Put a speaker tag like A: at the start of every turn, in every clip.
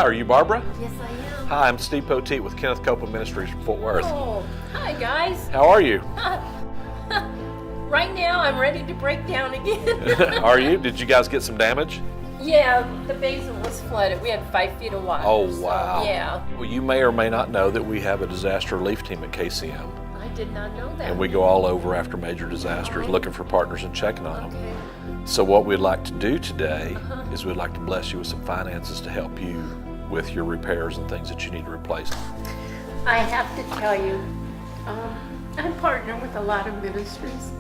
A: are you Barbara?
B: Yes, I am.
A: Hi, I'm Steve Poteet with Kenneth Copeland Ministries from Fort Worth.
B: Oh, hi guys.
A: How are you?
B: Right now, I'm ready to break down again.
A: Are you? Did you guys get some damage?
B: Yeah, the basement was flooded. We had 5 feet of water.
A: Oh, wow.
B: So, yeah.
A: Well, you may or may not know that we have a disaster relief team at KCM.
B: I did not know that.
A: And we go all over after major disasters looking for partners and checking on them.
B: Okay.
A: So what we'd like to do today is we'd like to bless you with some finances to help you with your repairs and things that you need to replace.
B: I have to tell you, I partner with a lot of ministries,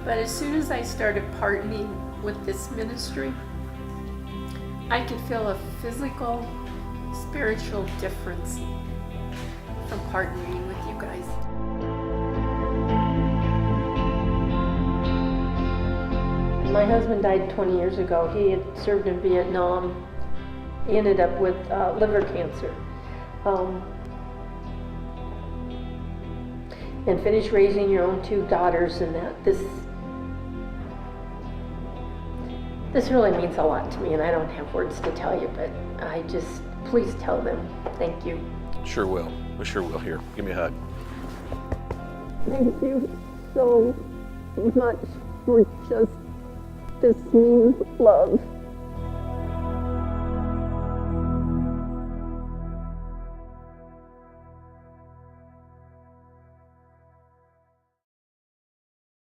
B: but as soon as I started partnering with this ministry, I could feel a physical, spiritual difference from partnering with you guys. My husband died 20 years ago. He had served in Vietnam. He ended up with liver cancer. And finished raising your own 2 daughters, and that this really means a lot to me, and I don't have words to tell you, but please tell them thank you.
A: Sure will. We sure will. Here, give me a hug.
C: Thank you so much for just this means love.